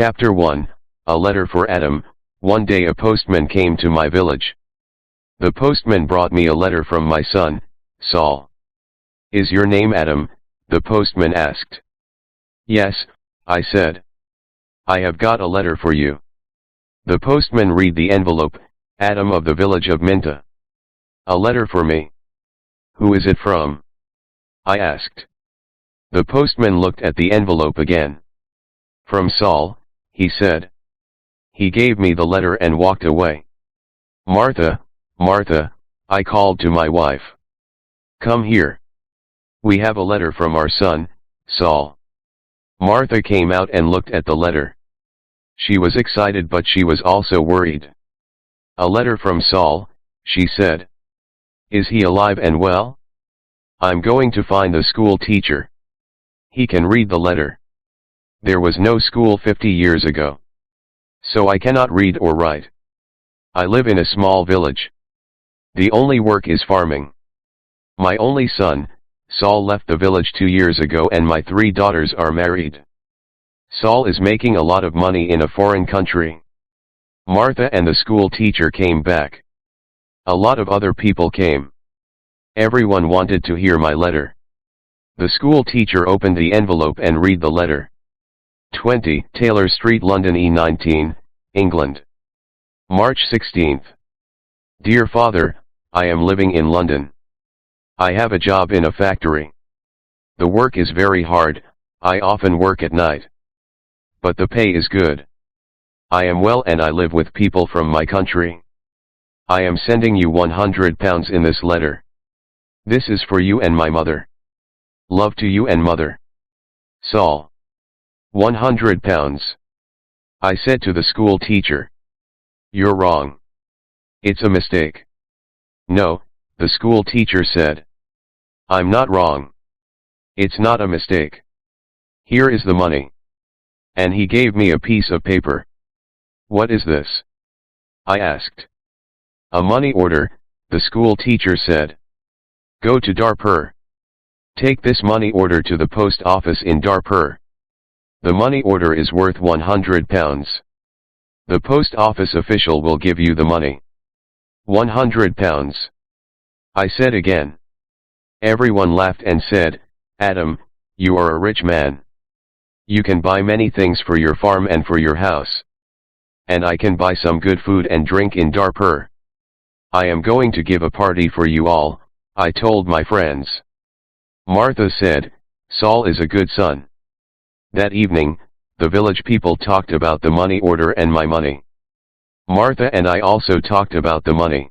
Chapter 1, A Letter for Adam. One day a postman came to my village. The postman brought me a letter from my son, Saul. "Is your name Adam?" the postman asked. "Yes," I said. "I have got a letter for you." The postman read the envelope. "Adam of the village of Minta. A letter for me. Who is it from?" I asked. The postman looked at the envelope again. "From Saul," he said. He gave me the letter and walked away. "Martha, Martha," I called to my wife. "Come here. We have a letter from our son, Saul." Martha came out and looked at the letter. She was excited, but she was also worried. "A letter from Saul," she said. "Is he alive and well? I'm going to find the school teacher. He can read the letter. There was no school 50 years ago. So I cannot read or write. I live in a small village. The only work is farming. My only son, Saul, left the village 2 years ago, and my 3 daughters are married. Saul is making a lot of money in a foreign country." Martha and the school teacher came back. A lot of other people came. Everyone wanted to hear my letter. The school teacher opened the envelope and read the letter. 20 Taylor Street, London, E19, England. March 16th. Dear Father, I am living in London. I have a job in a factory. The work is very hard. I often work at night. But the pay is good. I am well and I live with people from my country. I am sending you £100 in this letter. This is for you and my mother. Love to you and mother. Saul. £100. I said to the school teacher. "You're wrong. It's a mistake." "No," the school teacher said. "I'm not wrong. It's not a mistake. Here is the money." And he gave me a piece of paper. "What is this?" I asked. "A money order," the school teacher said. "Go to Darpur. Take this money order to the post office in Darpur. The money order is worth £100. The post office official will give you the money." £100. I said again. Everyone laughed and said, "Adam, you are a rich man. You can buy many things for your farm and for your house. And I can buy some good food and drink in Darpur. I am going to give a party for you all," I told my friends. Martha said, "Saul is a good son." That evening, the village people talked about the money order and my money. Martha and I also talked about the money.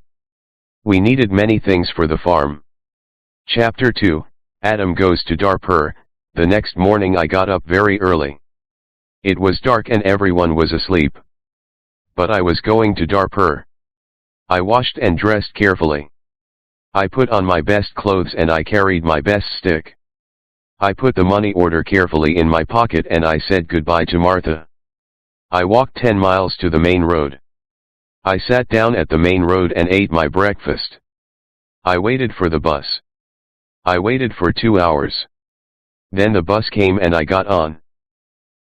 We needed many things for the farm. Chapter 2, Adam goes to Darpur. The next morning I got up very early. It was dark and everyone was asleep. But I was going to Darpur. I washed and dressed carefully. I put on my best clothes and I carried my best stick. I put the money order carefully in my pocket and I said goodbye to Martha. I walked 10 miles to the main road. I sat down at the main road and ate my breakfast. I waited for the bus. I waited for 2 hours. Then the bus came and I got on.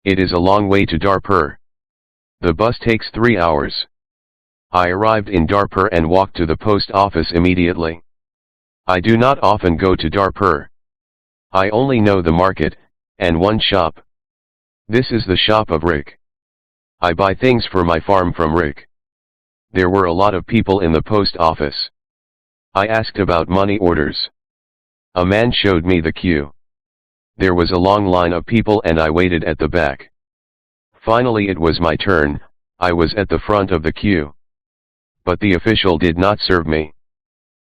It is a long way to Darpur. The bus takes 3 hours. I arrived in Darpur and walked to the post office immediately. I do not often go to Darpur. I only know the market, and one shop. This is the shop of Rick. I buy things for my farm from Rick. There were a lot of people in the post office. I asked about money orders. A man showed me the queue. There was a long line of people and I waited at the back. Finally it was my turn. I was at the front of the queue. But the official did not serve me.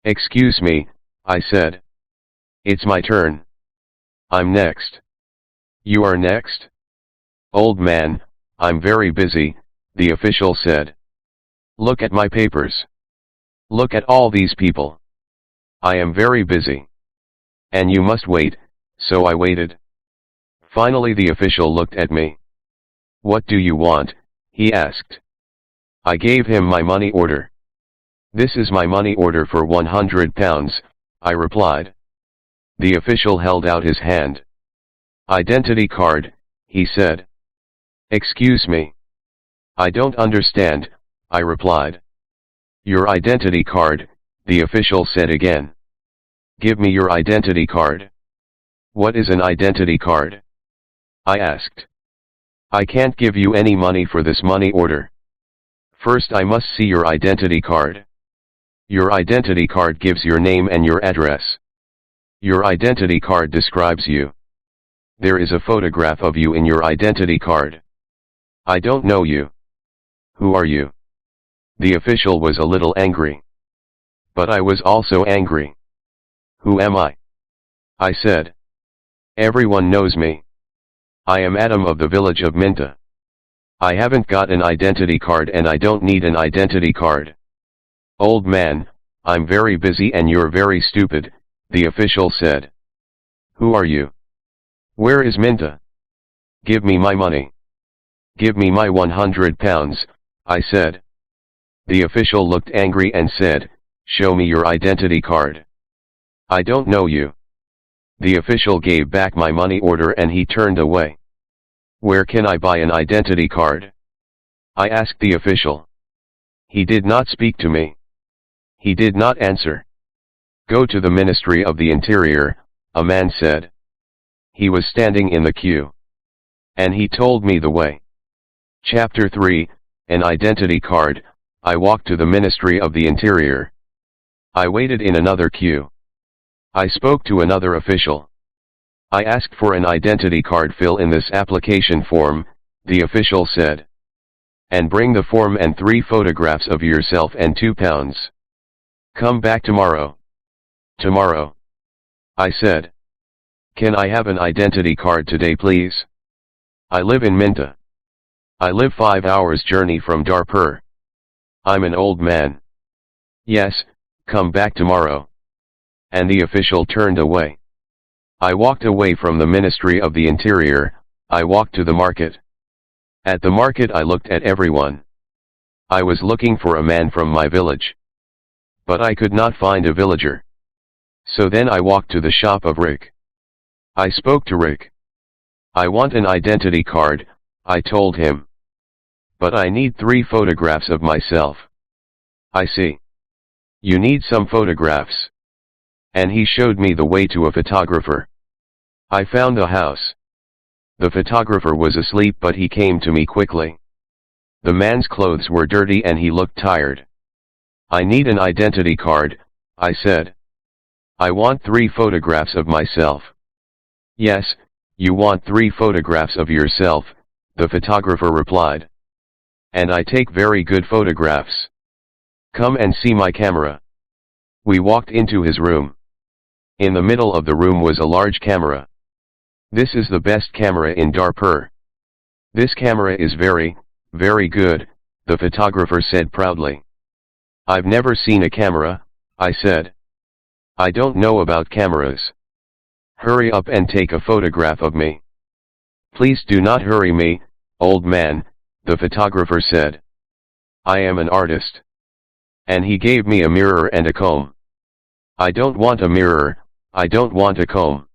"Excuse me," I said. "It's my turn. I'm next." "You are next?" "Old man, I'm very busy," the official said. "Look at my papers. Look at all these people. I am very busy. And you must wait," so I waited. Finally the official looked at me. "What do you want?" he asked. I gave him my money order. "This is my money order for £100, I replied. The official held out his hand. "Identity card," he said. Excuse me. I don't understand, I replied. Your identity card, the official said again. Give me your identity card. What is an identity card? I asked. I can't give you any money for this money order. First I must see your identity card. Your identity card gives your name and your address. Your identity card describes you. There is a photograph of you in your identity card. I don't know you. Who are you? The official was a little angry. But I was also angry. Who am I? I said. Everyone knows me. I am Adam of the village of Minta. I haven't got an identity card and I don't need an identity card. Old man, I'm very busy and you're very stupid, the official said. Who are you? Where is Minta? Give me my money. Give me my £100, I said. The official looked angry and said, show me your identity card. I don't know you. The official gave back my money order and he turned away. Where can I buy an identity card? I asked the official. He did not speak to me. He did not answer. Go to the Ministry of the Interior, a man said. He was standing in the queue. And he told me the way. Chapter 3, An Identity Card. I walked to the Ministry of the Interior. I waited in another queue. I spoke to another official. I asked for an identity card. Fill in this application form, the official said. And bring the form and 3 photographs of yourself and £2. Come back tomorrow. Tomorrow. I said. Can I have an identity card today please? I live in Minta. I live 5 hours journey from Darpur. I'm an old man. Yes, come back tomorrow. And the official turned away. I walked away from the Ministry of the Interior. I walked to the market. At the market I looked at everyone. I was looking for a man from my village. But I could not find a villager. So then I walked to the shop of Rick. I spoke to Rick. I want an identity card, I told him. But I need 3 photographs of myself. I see. You need some photographs. And he showed me the way to a photographer. I found a house. The photographer was asleep but he came to me quickly. The man's clothes were dirty and he looked tired. I need an identity card, I said. I want 3 photographs of myself. Yes, you want 3 photographs of yourself, the photographer replied. And I take very good photographs. Come and see my camera. We walked into his room. In the middle of the room was a large camera. This is the best camera in Darpur. This camera is very, very good, the photographer said proudly. I've never seen a camera, I said. I don't know about cameras. Hurry up and take a photograph of me. Please do not hurry me, old man, the photographer said. I am an artist. And he gave me a mirror and a comb. I don't want a mirror, I don't want a comb.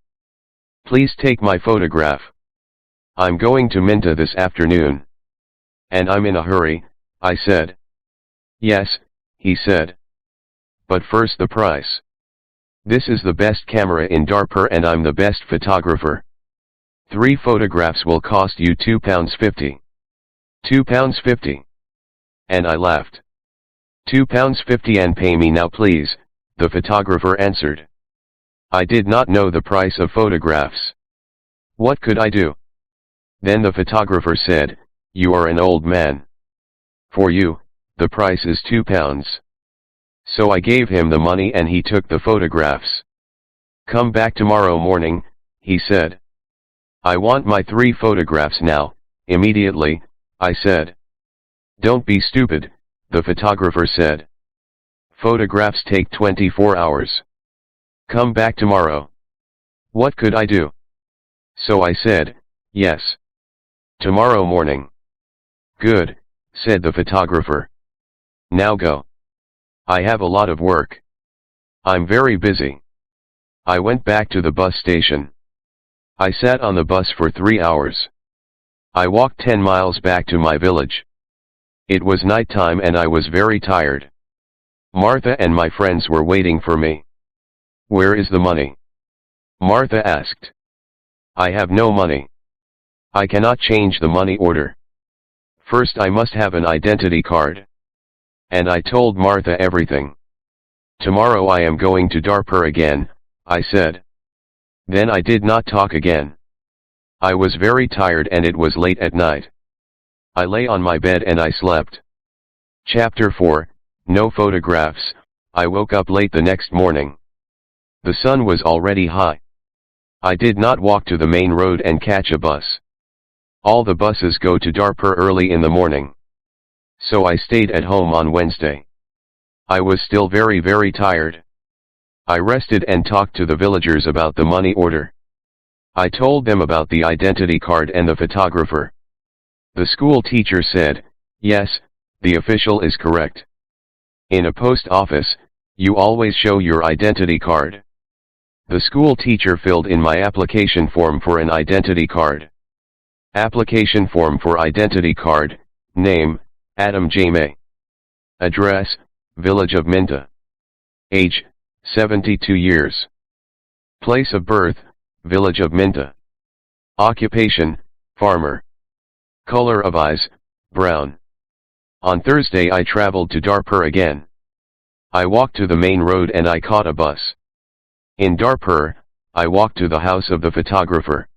Please take my photograph. I'm going to Minta this afternoon. And I'm in a hurry, I said. Yes, he said. But first the price. This is the best camera in Darpur and I'm the best photographer. 3 photographs will cost you £2.50. £2.50. And I laughed. £2.50 and pay me now please, the photographer answered. I did not know the price of photographs. What could I do? Then the photographer said, you are an old man. For you, the price is £2. So I gave him the money and he took the photographs. Come back tomorrow morning, he said. I want my 3 photographs now, immediately, I said. Don't be stupid, the photographer said. Photographs take 24 hours. Come back tomorrow. What could I do? So I said, yes. Tomorrow morning. Good, said the photographer. Now go. I have a lot of work. I'm very busy. I went back to the bus station. I sat on the bus for 3 hours. I walked 10 miles back to my village. It was night time and I was very tired. Martha and my friends were waiting for me. "Where is the money?" Martha asked. "I have no money. I cannot change the money order. First I must have an identity card." And I told Martha everything. "Tomorrow I am going to Darpur again," I said. Then I did not talk again. I was very tired and it was late at night. I lay on my bed and I slept. Chapter 4, No Photographs. I woke up late the next morning. The sun was already high. I did not walk to the main road and catch a bus. All the buses go to Darpur early in the morning. So I stayed at home on Wednesday. I was still very tired. I rested and talked to the villagers about the money order. I told them about the identity card and the photographer. The school teacher said, "Yes, the official is correct. In a post office, you always show your identity card." The school teacher filled in my application form for an identity card. Application form for identity card, name, Adam Jaya. Address, village of Minta. Age, 72 years. Place of birth, village of Minta. Occupation, farmer. Color of eyes, brown. On Thursday I traveled to Darpur again. I walked to the main road and I caught a bus. In Darpur, I walked to the house of the photographer.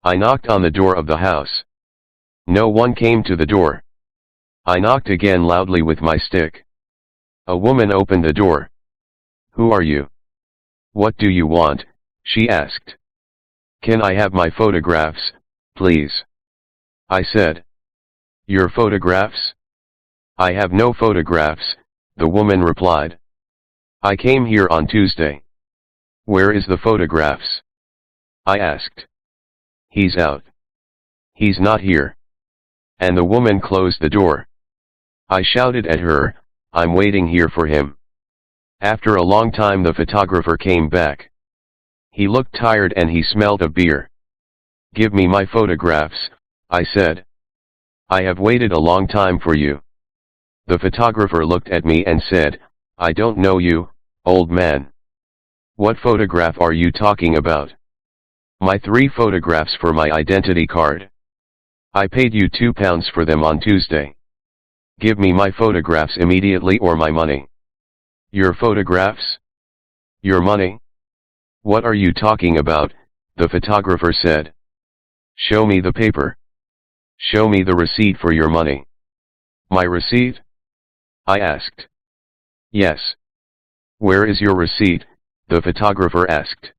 I knocked on the door of the house. No one came to the door. I knocked again loudly with my stick. A woman opened the door. "Who are you? What do you want?" she asked. "Can I have my photographs, please?" I said. "Your photographs?" "I have no photographs," the woman replied. "I came here on Tuesday." "Where is the photographs?" I asked. "He's out." "He's not here." And the woman closed the door. I shouted at her, "I'm waiting here for him." After a long time the photographer came back. He looked tired and he smelled of beer. "Give me my photographs," I said. "I have waited a long time for you." The photographer looked at me and said, "I don't know you, old man. What photograph are you talking about?" "My 3 photographs for my identity card. I paid you £2 for them on Tuesday. Give me my photographs immediately or my money." "Your photographs? Your money? What are you talking about?" the photographer said. "Show me the paper. Show me the receipt for your money." "My receipt?" I asked. "Yes." "Where is your receipt?" the photographer asked.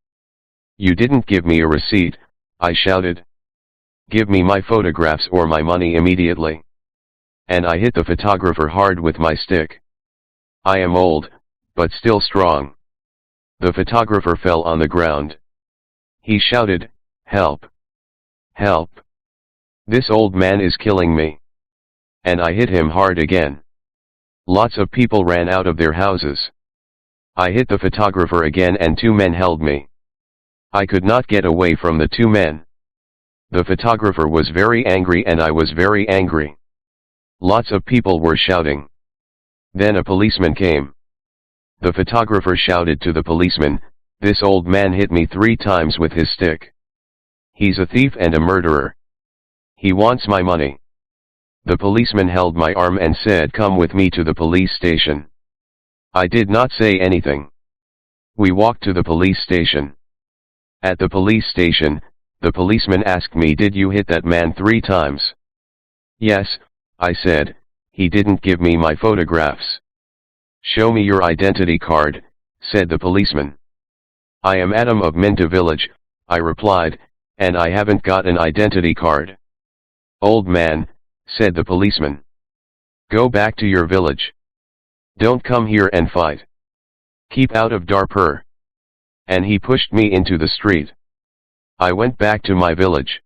"You didn't give me a receipt," I shouted. "Give me my photographs or my money immediately." And I hit the photographer hard with my stick. I am old, but still strong. The photographer fell on the ground. He shouted, "Help! Help! This old man is killing me." And I hit him hard again. Lots of people ran out of their houses. I hit the photographer again and 2 men held me. I could not get away from the 2 men. The photographer was very angry and I was very angry. Lots of people were shouting. Then a policeman came. The photographer shouted to the policeman, "This old man hit me 3 times with his stick. He's a thief and a murderer. He wants my money." The policeman held my arm and said, "Come with me to the police station." I did not say anything. We walked to the police station. At the police station, the policeman asked me, "Did you hit that man 3 times?" "Yes," I said. "He didn't give me my photographs." "Show me your identity card," said the policeman. "I am Adam of Minta village," I replied, "and I haven't got an identity card." "Old man," said the policeman, "go back to your village. Don't come here and fight. Keep out of Darpur." And he pushed me into the street. I went back to my village.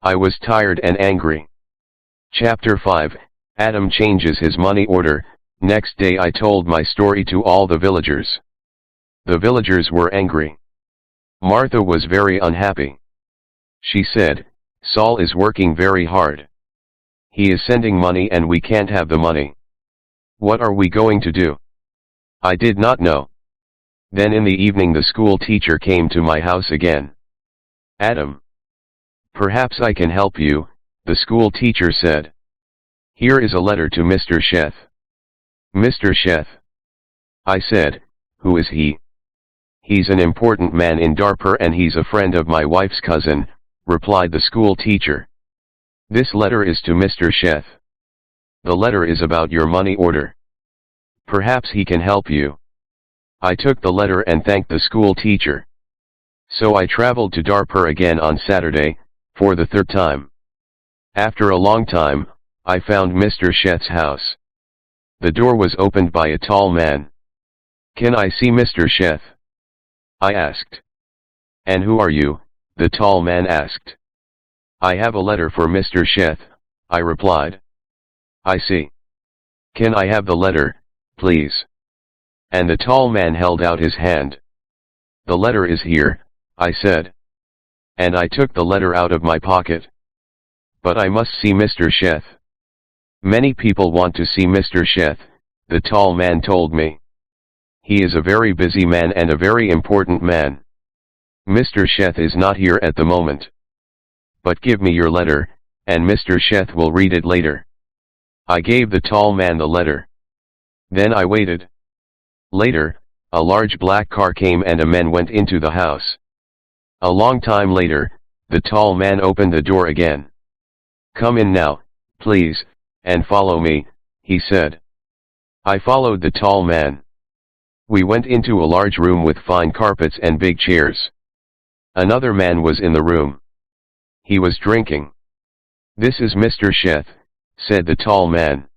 I was tired and angry. Chapter 5, Adam changes his money order. Next day I told my story to all the villagers. The villagers were angry. Martha was very unhappy. She said, Saul is working very hard. He is sending money and we can't have the money. What are we going to do? I did not know. Then in the evening the school teacher came to my house again. Adam. Perhaps I can help you, the school teacher said. Here is a letter to Mr. Sheth. Mr. Sheth. I said, who is he? He's an important man in Darpur and he's a friend of my wife's cousin, replied the school teacher. This letter is to Mr. Sheth. The letter is about your money order. Perhaps he can help you. I took the letter and thanked the school teacher. So I traveled to Darpur again on Saturday, for the third time. After a long time, I found Mr. Sheth's house. The door was opened by a tall man. Can I see Mr. Sheth? I asked. And who are you? The tall man asked. I have a letter for Mr. Sheth, I replied. I see. Can I have the letter, please? And the tall man held out his hand. The letter is here, I said. And I took the letter out of my pocket. But I must see Mr. Sheth. Many people want to see Mr. Sheth, the tall man told me. He is a very busy man and a very important man. Mr. Sheth is not here at the moment. But give me your letter, and Mr. Sheth will read it later. I gave the tall man the letter. Then I waited. Later, a large black car came and a man went into the house. A long time later, the tall man opened the door again. Come in now, please, and follow me, he said. I followed the tall man. We went into a large room with fine carpets and big chairs. Another man was in the room. He was drinking. This is Mr. Sheth, said the tall man.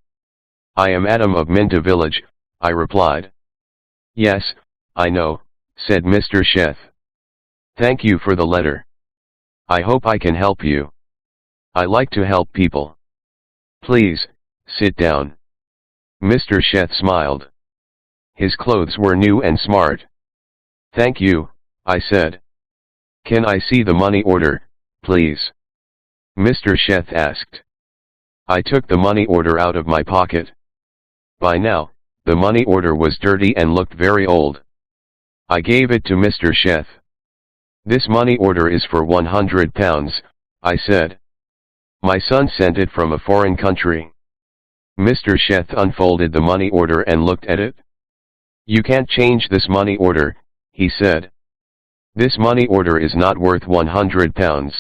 I am Adam of Minta village, I replied. Yes, I know, said Mr. Sheth. Thank you for the letter. I hope I can help you. I like to help people. Please, sit down. Mr. Sheth smiled. His clothes were new and smart. Thank you, I said. Can I see the money order, please? Mr. Sheth asked. I took the money order out of my pocket. By now, the money order was dirty and looked very old. I gave it to Mr. Sheth. This money order is for £100, I said. My son sent it from a foreign country. Mr. Sheth unfolded the money order and looked at it. You can't change this money order, he said. This money order is not worth £100.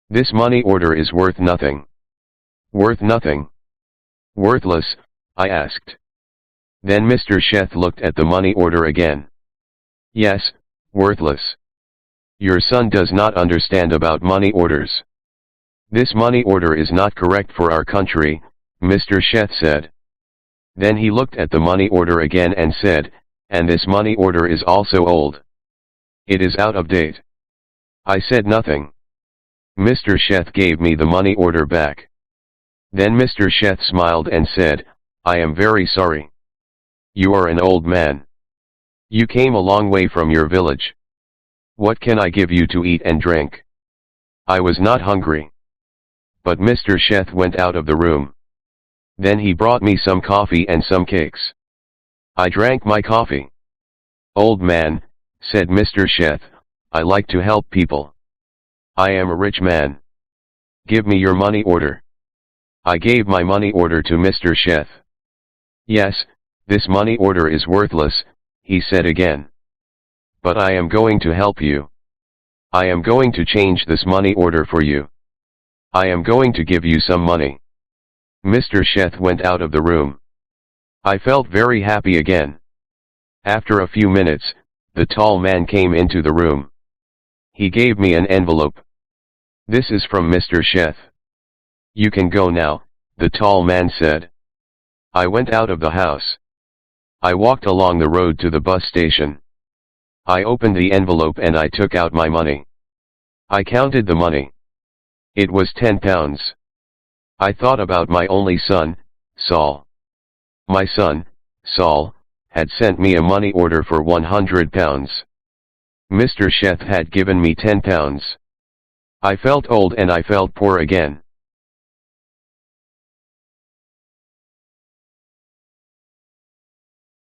This money order is worth nothing. Worth nothing? Worthless, I asked. Then Mr. Sheth looked at the money order again. Yes, worthless. Your son does not understand about money orders. This money order is not correct for our country, Mr. Sheth said. Then he looked at the money order again and said, and this money order is also old. It is out of date. I said nothing. Mr. Sheth gave me the money order back. Then Mr. Sheth smiled and said, I am very sorry. You are an old man. You came a long way from your village. What can I give you to eat and drink? I was not hungry. But Mr. Sheth went out of the room. Then he brought me some coffee and some cakes. I drank my coffee. Old man, said Mr. Sheth, I like to help people. I am a rich man. Give me your money order. I gave my money order to Mr. Sheth. Yes, this money order is worthless, he said again. But I am going to help you. I am going to change this money order for you. I am going to give you some money. Mr. Sheth went out of the room. I felt very happy again. After a few minutes, the tall man came into the room. He gave me an envelope. This is from Mr. Sheth. You can go now, the tall man said. I went out of the house. I walked along the road to the bus station. I opened the envelope and I took out my money. I counted the money. It was £10. I thought about my only son, Saul. My son, Saul, had sent me a money order for £100. Mr. Sheth had given me £10. I felt old and I felt poor again.